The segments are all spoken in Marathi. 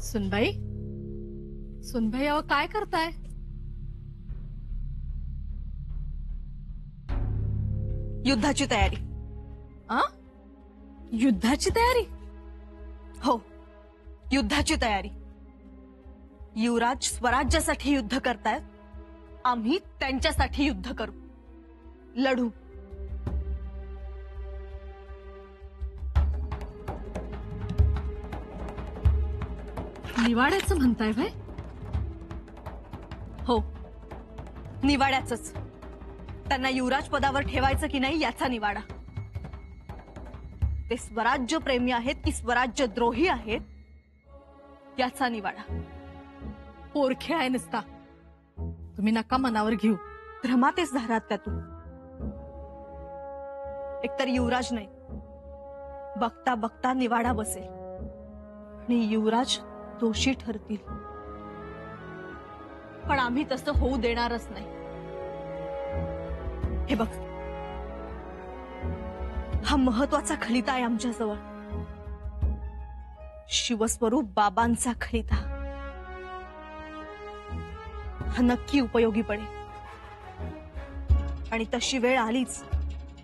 सुनबाई, सुनबाई अहो काय करताय? युद्धाची तयारी। आ? युद्धाची तयारी? हो, युद्धाची तयारी। युवराज स्वराज्यासाठी युद्ध करतायत, आम्ही त्यांच्यासाठी युद्ध करू, लढू। निवाड्याचं म्हणताय भाई? हो, निवाड्याचंच। त्यांना युवराज पदावर ठेवायचं की नाही याचा निवाडा। ते स्वराज्य प्रेमी आहेत की स्वराज्य द्रोही आहेत याचा निवाडा। पोरखे आहे नसता, तुम्ही नका मनावर घेऊ। भ्रमातेच धारात त्यातून। एकतर युवराज नाही, बघता बघता निवाडा बसेल आणि युवराज दोषी ठरतील, पण आम्ही तसं होऊ देणारच नाही। हे बघ, हा महत्वाचा खलिता आहे आमच्याजवळ, शिवस्वरूप बाबांचा खलिता। हा नक्की उपयोगी पडेल, आणि तशी वेळ आलीच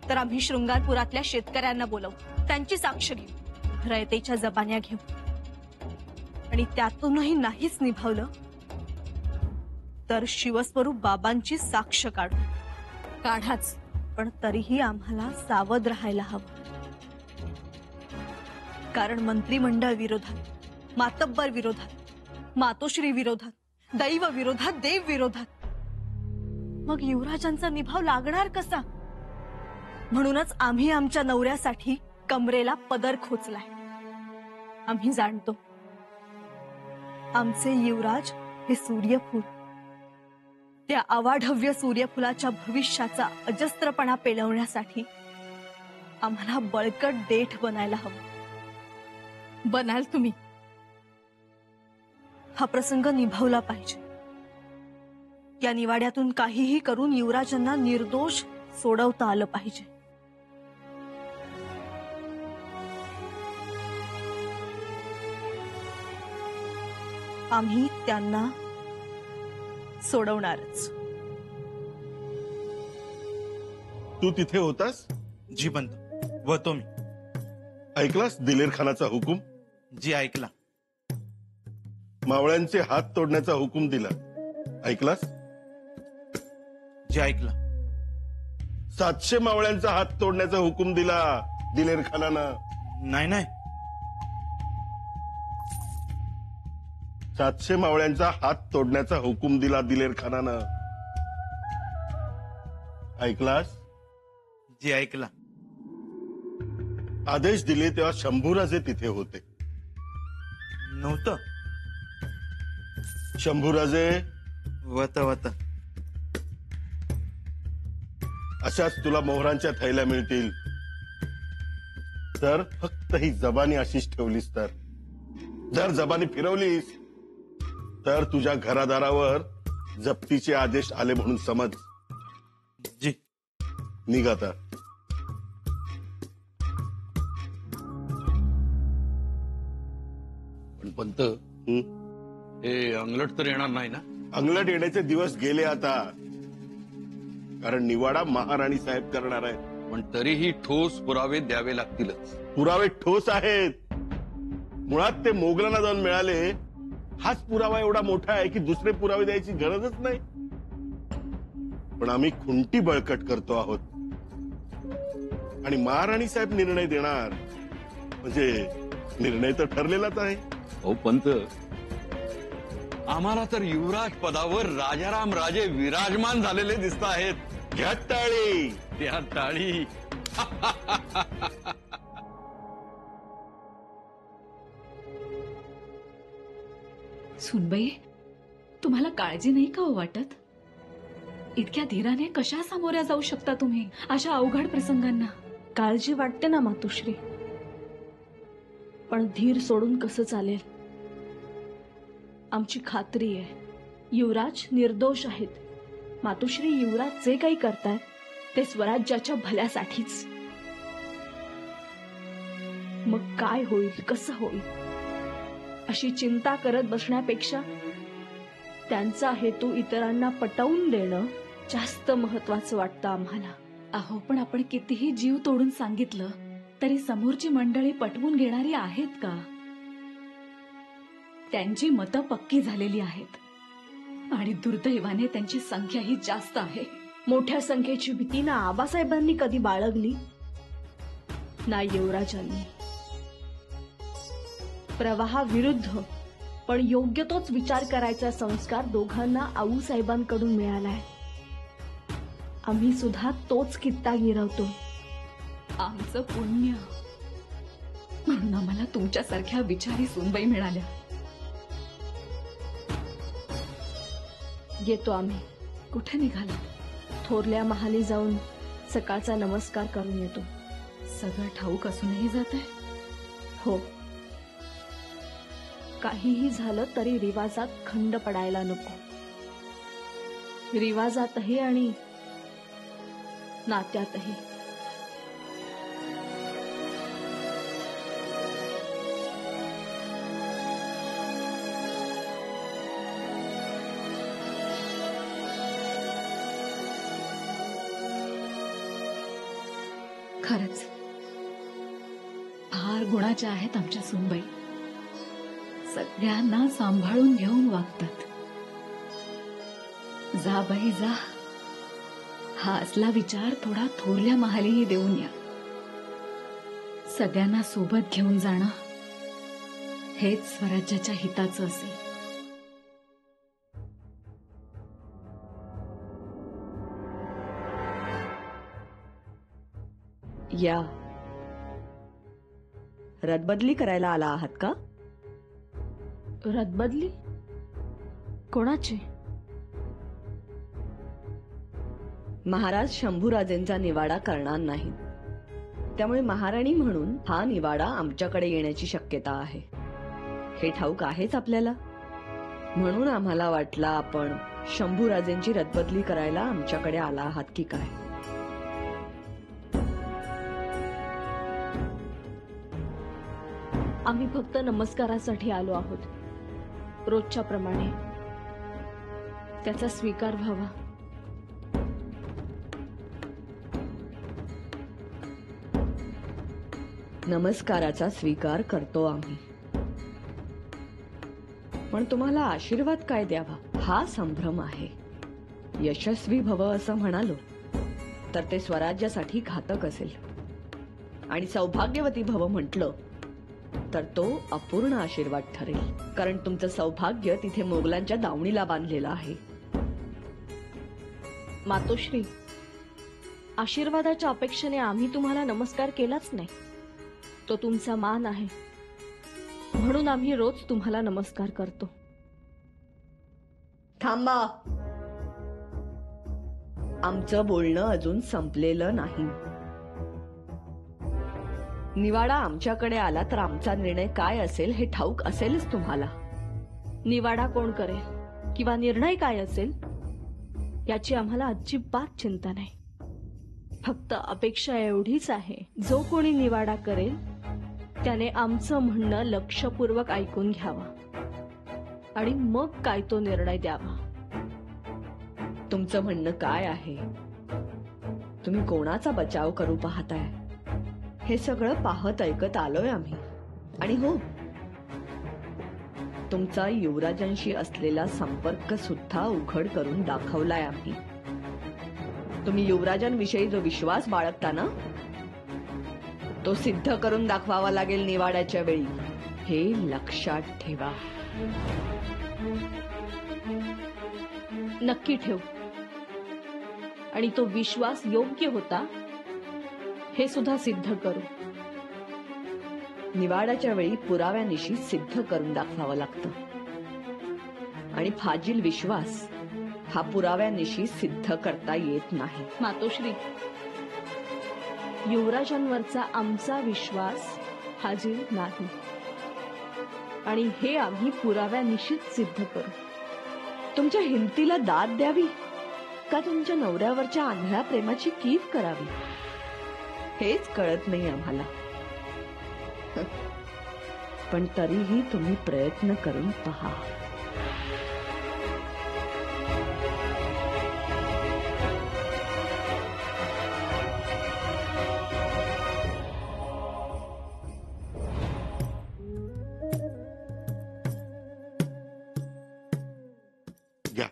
तर आम्ही शृंगारपुरातल्या शेतकऱ्यांना बोलवू, त्यांची साक्ष घेऊ, रयतेच्या जबान्या घेऊ, आणि त्यातूनही नाहीच निभावलं तर शिवस्वरूप बाबांची साक्ष काढू। काढाच, पण तरीही आम्हाला सावध राहायला हवं, कारण मंत्रिमंडळ विरोधात, मातब्बर विरोधात, मातोश्री विरोधात, दैव विरोधात, देव विरोधात, मग युवराजांचा निभाव लागणार कसा? म्हणूनच आम्ही आमच्या नवऱ्यासाठी कमरेला पदर खोचलाय। आम्ही जाणतो, आमचे युवराज हे सूर्यफूल, त्या अवाढव्य सूर्यफुलाच्या भविष्याचा अजस्त्रपणा पेलवण्यासाठी आम्हाला बळकट देठ बनायला हवं। बनाल तुम्ही। हा प्रसंग निभावला पाहिजे। या निवाड्यातून काहीही करून युवराजांना निर्दोष सोडवता आलं पाहिजे। आम्ही त्यांना सोडवणारच। तू तिथे होतास? जी पंत, होतो मी। ऐकलास दिलेर खानाचा हुकूम? जी ऐकला। मावळ्यांचे हात तोडण्याचा हुकूम दिला, ऐकलास? जी ऐकला। 700 मावळ्यांचा हात तोडण्याचा हुकूम दिला दिलेर खानानं। नाही नाही, 700 मावळ्यांचा हात तोडण्याचा हुकूम दिला दिलेर खानानं, ऐकलास? जी ऐकला। आदेश दिले तेव्हा शंभूराजे तिथे होते? नव्हतं। शंभूराजे वत वत। अशाच तुला मोहरांच्या थैल्या मिळतील तर फक्त ही जबानी अशीच ठेवलीस तर। जर जबानी फिरवलीस तर तुझ्या घरादारावर जप्तीचे आदेश आले म्हणून समज। जी। निघ आता। पण पंत, हे अंगलट तर येणार नाही ना? अंगलट येण्याचे दिवस गेले आता, कारण निवाडा महाराणी साहेब करणार आहेत। पण तरीही ठोस पुरावे द्यावे लागतीलच। पुरावे ठोस आहेत। मुळात ते मोगलांना जाऊन मिळाले, हाच पुरावा एवढा मोठा आहे की दुसरे पुरावे द्यायची गरजच नाही। पण आम्ही खुंटी बळकट करतो आहोत, आणि महाराणी साहेब निर्णय देणार म्हणजे निर्णय तर ठरलेलाच आहे। हो पंत, आम्हाला तर युवराज पदावर राजाराम राजे विराजमान झालेले दिसत आहेत। घ्या टाळी। त्या टाळी। सुनबाई, तुम्हाला काळजी नाही का हो वाटत? इतक्या धीराने कशा सामोऱ्या जाऊ शकता तुम्ही अशा अवघड प्रसंगांना? काळजी वाटते ना मातोश्री, पण धीर सोडून कसं चालेल? आमची खात्री आहे युवराज निर्दोष आहेत। मातोश्री, युवराज जे काही करतायत ते स्वराज्याच्या भल्यासाठीच। मग काय होईल, कसं होईल अशी चिंता करत बसण्यापेक्षा त्यांचा हेतू इतरांना पटवून देणं जास्त महत्वाचं वाटतं आम्हाला. अहो, पण आपण कितीही जीव तोडून सांगितलं तरी समोरची मंडळी पटवून घेणारी आहेत का? त्यांची मतं पक्की झालेली आहेत आणि दुर्दैवाने त्यांची संख्याही जास्त आहे. मोठ्या संख्येची भीती ना आबासाहेबांनी कधी बाळगली ना युवराजांनी. प्रवाहाविरुद्ध पण योग्य तोच विचार करायचा संस्कार दोघांना आऊसाहेबांकडून मिळालाय. आम्ही सुद्धा तोच कित्ता गिरवतो. आमचं पुण्य म्हणून आम्हाला तुमच्यासारख्या विचारी सूनबाई मिळाल्या. येतो आम्ही. कुठे निघाला? थोरल्या महाली जाऊन सकाळचा नमस्कार करून येतो. सगळं ठाऊक असूनही जात आहे? हो. काहीही झालं तरी रिवाजात खंड पडायला नको. रिवाजातही आणि नात्यातही. खरंच फार गुणाच्या आहेत आमच्या सूनबाई. सगळ्यांना सांभाळून घेऊन वागतात. जा बाई जा. हा असला विचार थोडा थोरल्या महालीही देऊन या. सगळ्यांना सोबत घेऊन जाणं हेच स्वराज्याच्या हिताचं असेल. या. रदबदली करायला आला आहात का? रदबदली कोणाची? महाराज शंभूराजेंचा निवाडा करणार नाही, त्यामुळे महाराणी म्हणून हा निवाडा आमच्याकडे येण्याची शक्यता आहे. हे ठाऊक आहेच आपल्याला. म्हणून आम्हाला वाटलं आपण शंभूराजेंची रदबदली करायला आमच्याकडे आला आहात की काय. आम्ही फक्त नमस्कारासाठी आलो आहोत, रोजच्या प्रमाणे. त्याचा स्वीकार व्हावा. नमस्काराचा स्वीकार करतो आम्ही, पण तुम्हाला आशीर्वाद काय द्यावा हा संभ्रम आहे. यशस्वी भव असं म्हणालो तर ते स्वराज्यासाठी घातक असेल, आणि सौभाग्यवती भव म्हटलं तर तो अपूर्ण आशीर्वाद ठरेल. कारण तुमचं सौभाग्य तिथे मोगलांच्या दावणीला बांधलेलं आहे. मातोश्री, आशीर्वादाच्या अपेक्षेने आम्ही तुम्हाला नमस्कार केलाच नाही. तो तुमचा मान आहे, म्हणून आम्ही रोज तुम्हाला नमस्कार करतो. थांबा. आमचं बोलणं अजून संपलेलं नाही. निवाडा आमच्याकडे आला तर आमचा निर्णय काय असेल हे ठाऊक असेलच तुम्हाला. निवाडा कोण करेल किंवा निर्णय काय असेल याची आम्हाला अजिबात चिंता नाही. फक्त अपेक्षा एवढीच आहे, जो कोणी निवाडा करेल त्याने आमचं म्हणणं लक्षपूर्वक ऐकून घ्यावं आणि मग काय तो निर्णय द्यावा. तुमचं म्हणणं काय आहे? तुम्ही कोणाचा बचाव करू पाहताय हे सगळं पाहत ऐकत आलोय आम्ही. आणि हो, तुमचा युवराजांशी असलेला संपर्क सुद्धा उघड करून दाखवलाय आम्ही. तुम्ही युवराजांविषयी जो विश्वास बाळगता ना, तो सिद्ध करून दाखवावा लागेल निवाड्याच्या वेळी. हे लक्षात ठेवा. नक्की ठेव. आणि तो विश्वास योग्य होता हे सुद्धा सिद्ध करू. निवाड्याच्या वेळी पुराव्यानिशी सिद्ध करून दाखवावं लागतं, आणि फाजील विश्वास हा पुराव्यानिशी सिद्ध करता येत नाही. मातोश्री, युवराजांवरचा आमचा विश्वास फाजील नाही, आणि हे आम्ही पुराव्यानिशीच सिद्ध करू. तुमच्या हिमतीला दाद द्यावी का तुमच्या नवऱ्यावरच्या आंधळ्या प्रेमाची कीव करावी हेच कळत नाही आम्हाला. पण तरीही तुम्ही प्रयत्न करून पहा. घ्या.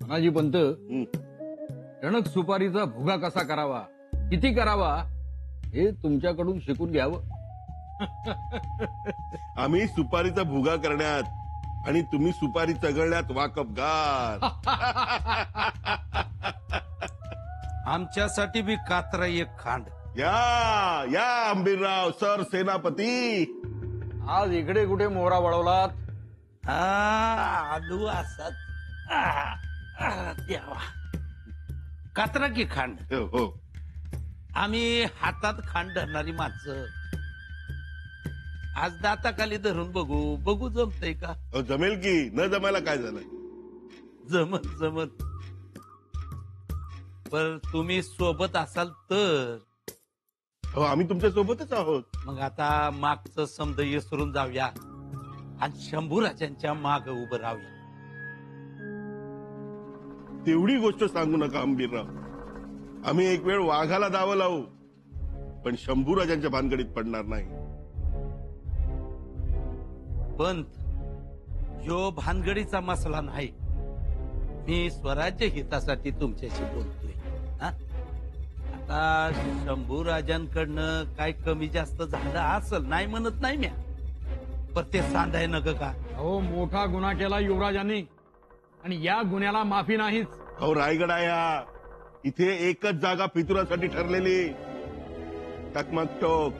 तानाजी पंत, हं. टणक सुपारीचा भुगा कसा करावा, किती करावा, हे तुमच्याकडून शिकून घ्यावं. आम्ही सुपारीचा भुगा करण्यात आणि तुम्ही सुपारी चगळण्यात वाकबगार. आमच्यासाठी बी कात्रा एक खांड. या या अंबीरराव सर सेनापती. आज इकडे कुठे मोहरा वळवलात? आलू असाच द्यावा. कात्रा की खांड. हो हो. आम्ही हातात खांड धरणारी माणसं. आज दाताखाली धरून बघू बघू जमतय का? अहो, जमेल की. न जमायला काय झालं? जमत जमत. पर तुम्ही सोबत असाल तर. हो आम्ही तुमच्या सोबतच आहोत. मग आता मागचं समज विसरून जाऊया आणि शंभूराजांच्या माग उभं राहूया. तेवढी गोष्ट सांगू नका अंबीरराव. आम्ही एक वेळ वाघाला दावं लावू पण शंभूराजांच्या भानगडीत पडणार नाही. पंत, जो भानगडीचा मसला नाही. मी स्वराज्य हितासाठी तुमच्याशी बोलतोय. हा? आता शंभूराजांकडनं काय कमी जास्त झालं असल, नाही म्हणत नाही म्या, पण ते सांधाय नग का? अहो, मोठा गुन्हा केला युवराजांनी आणि या गुन्ह्याला माफी नाहीच. अहो रायगड आहे इथे एकच जागा फितुरासाठी ठरलेली. टकमक टोक.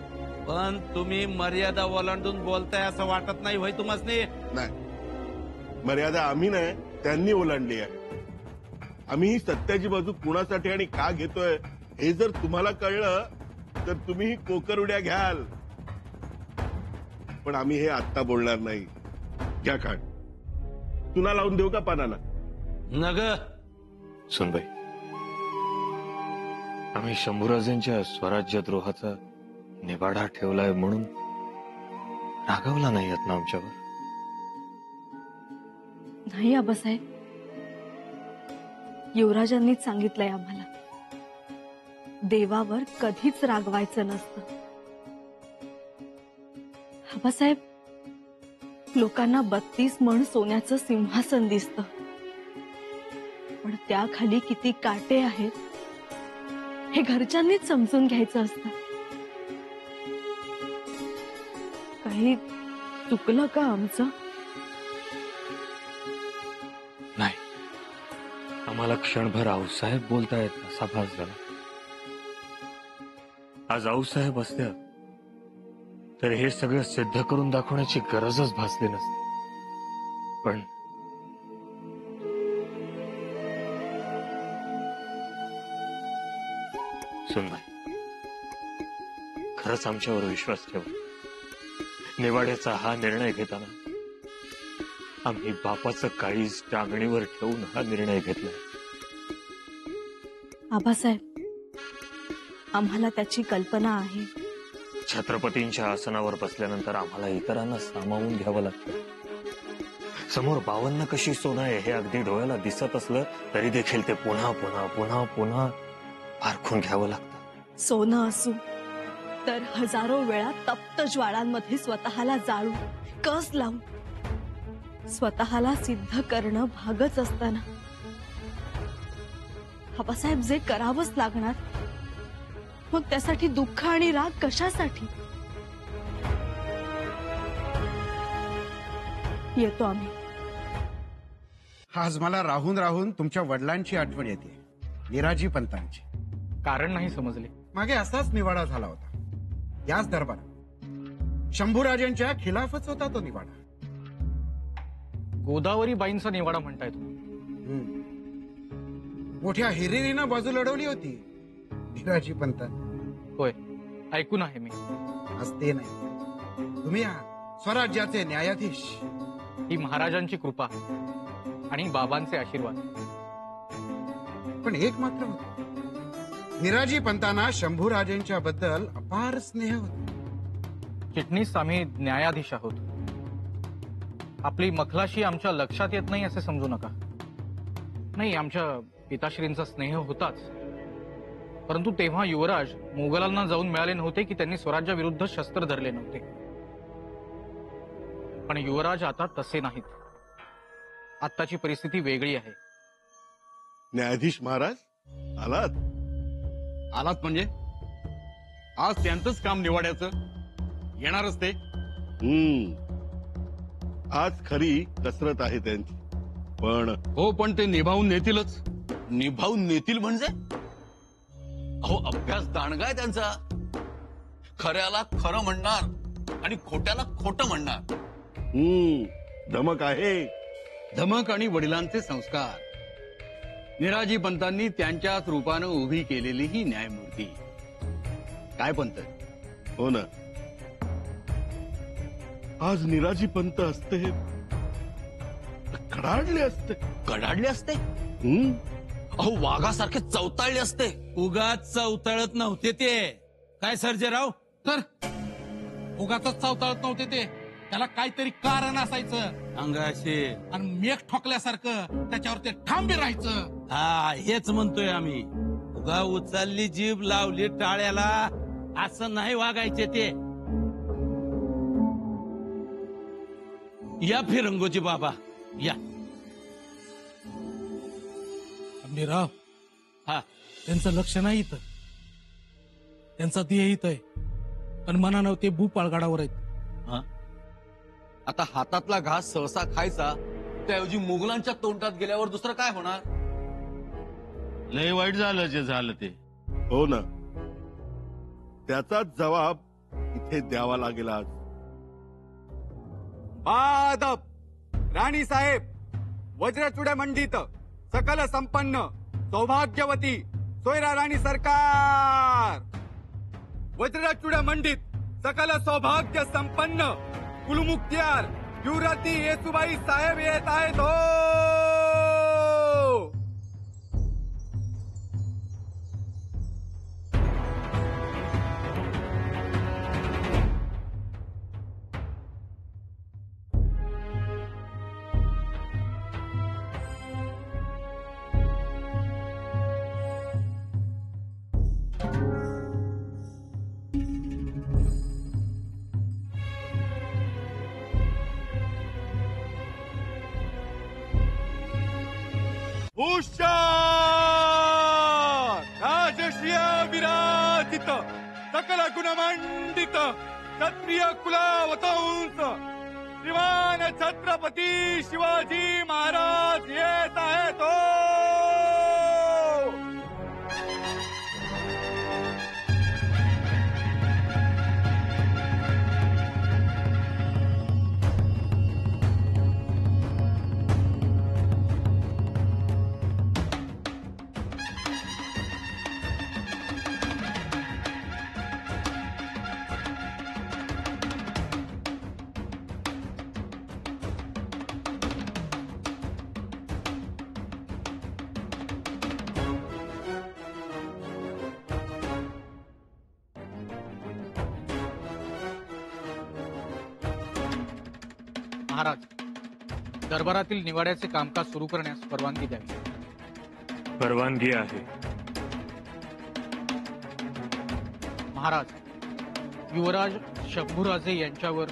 पण तुम्ही मर्यादा ओलांडून बोलताय असं वाटत नाही होय तुम्हासनी? नाही, मर्यादा आम्ही नाही त्यांनी ओलांडली आहे. आम्ही सत्याची बाजू कुणासाठी आणि का घेतोय हे जर तुम्हाला कळलं तर तुम्ही कोकर उड्या घ्याल. पण आम्ही हे आत्ता बोलणार नाही. घ्या खाट. चुना लावून देऊ का पानाला? नग. सुनबाई, आम्ही शंभूराजांच्या स्वराज्यद्रोहाचा निवाडा ठेवलाय म्हणून रागवला नाही आहेत ना आमच्यावर? नाही आबासाहेब, युवराजांनीच सांगितलंय आम्हाला देवावर कधीच रागवायचं नसतं. आबासाहेब, लोकांना 32 मण सोन्याचं सिंहासन दिसतं, पण त्याखाली किती काटे आहेत हे घरच्यांनीच समजून घ्यायचं असतं. काही चुकलं का आमचं? नाही, आम्हाला क्षणभर आऊसाहेब बोलतायत असा भास झाला. आज आऊसाहेब असत्या तर हे सगळं सिद्ध करून दाखवण्याची गरजच भासली नसती. पण सुनबाई, खरंच आमच्यावर विश्वास ठेवा. निवाड्याचा हा निर्णय घेताना आम्ही बापाचं काळीज टांगणीवर ठेवून हा निर्णय घेतला. आबासाहेब, आम्हाला त्याची कल्पना आहे. छत्रपतींच्या आसनावर बसल्यानंतर आम्हाला इतरांना सामावून घ्यावं लागतं. समोर 52 कशी सोनं आहे हे अगदी डोळ्याला दिसत असलं तरी देखील ते पुन्हा पुन्हा पुन्हा पुन्हा पारखून घ्यावं लागतं. सोनं असू तर हजारो वेळा तप्त ज्वाळांमध्ये स्वतःला जाळून कस लावून स्वतःला सिद्ध करणं भागच असताना आबासाहेब जे करावंच लागणार, मग त्यासाठी दुःख आणि राग कशासाठी? येतो आम्ही. आज मला राहून राहून तुमच्या वडिलांची आठवण येते, निराजी पंतांची. कारण नाही समजले. मागे असाच निवाडा झाला होता याच दरबारात. शंभूराजांच्या खिलाफच होता तो निवाडा. गोदावरी बाईंचा निवाडा म्हणताय तुम्ही? मोठ्या हिरिरीनं बाजू लढवली होती निराजी पंत. होय, ऐकून आहे मी. आज ते नाही, तुम्ही आहात स्वराज्याचे न्यायाधीश. ही महाराजांची कृपा आणि बाबांचे आशीर्वाद. पण एक मात्र होत, निराजी पंतांना शंभूराजांच्या बद्दल अपार स्नेह होता. चिटणीस, आम्ही न्यायाधीश आहोत. आपली मखलाशी आमच्या लक्षात येत नाही असे समजू नका. नाही, आमच्या पिताश्रींचा स्नेह होताच, परंतु तेव्हा युवराज मोगलांना जाऊन मिळाले नव्हते की त्यांनी स्वराज्याविरुद्ध शस्त्र धरले नव्हते. पण युवराज आता तसे नाहीत. आत्ताची परिस्थिती वेगळी आहे. न्यायाधीश महाराज आलात? आलात म्हणजे आज त्यांचंच काम निवाड्याचं येणारच ते. आज खरी कसरत आहे त्यांची. पण हो, पण ते निभावून नेतीलच. निभावून नेतील म्हणजे अहो, अभ्यास दांडगा आहे त्यांचा. खऱ्याला खरं म्हणणार आणि खोट्याला खोटं म्हणणार. धमक आहे. धमक आणि वडिलांचे संस्कार. निराजी पंतांनी त्यांच्याच रूपानं उभी केलेली ही न्यायमूर्ती. काय पंत? हो ना, आज निराजी पंत असते कडाडले असते. कडाडले असते? अहो, वाघासारखे चवताळले असते. उगाच चवताळत नव्हते ते. काय सर्जेराव? तर उगाच चवताळत नव्हते ते. त्याला काहीतरी कारण असायचं अंगाशी आणि मेघ ठोकल्यासारखं त्याच्यावर ते ठांबे राहायचं. हा, हेच म्हणतोय आम्ही. उगा उचलली जीभ लावली टाळ्याला असं नाही वागायचे ते. या फिरंगोजी बाबा या. अंबीराव, हा, त्यांचं लक्ष नाही इथं. त्यांचा देह इथं आहे आणि मनानं ते भूपाळगडावर आहेत. आता हातातला घास सहसा खायचा, त्याऐवजी मुघलांच्या तोंडात गेल्यावर दुसरं काय होणार? लय वाईट झालं जे झालं ते. हो ना, त्याचाच जबाब इथे द्यावा लागेल आज. आदब राणी साहेब, वज्रचूड मंडित सकल संपन्न सौभाग्यवती सोयरा राणी सरकार. वज्रचूड मंडित सकल सौभाग्य संपन्न कुलमुक्त्यार युवराती येसुबाई साहेब येत आहेत हो. राजश्रिय विराजित सकल गुणमंडित क्षत्रिय कुलावतंस श्रीमान छत्रपती शिवाजी महाराज येत आहेत हो. महाराज, दरबारातील निवाड्याचे कामकाज सुरू करण्यास परवानगी द्यावी. परवानगी आहे. महाराज, युवराज शंभूराजे यांच्यावर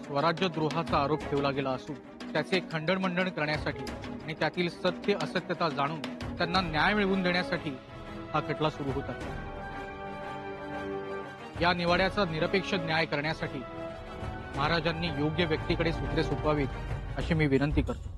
स्वराज्यद्रोहाचा आरोप ठेवला गेला असून त्याचे खंडणमंडन करण्यासाठी आणि त्यातील सत्य असत्यता जाणून त्यांना न्याय मिळवून देण्यासाठी हा खटला सुरू होत आहे. या निवाड्याचा निरपेक्ष न्याय करण्यासाठी महाराजांनी योग्य व्यक्तीकडे सूत्रे सोपवावीत अशी मी विनंती करतो.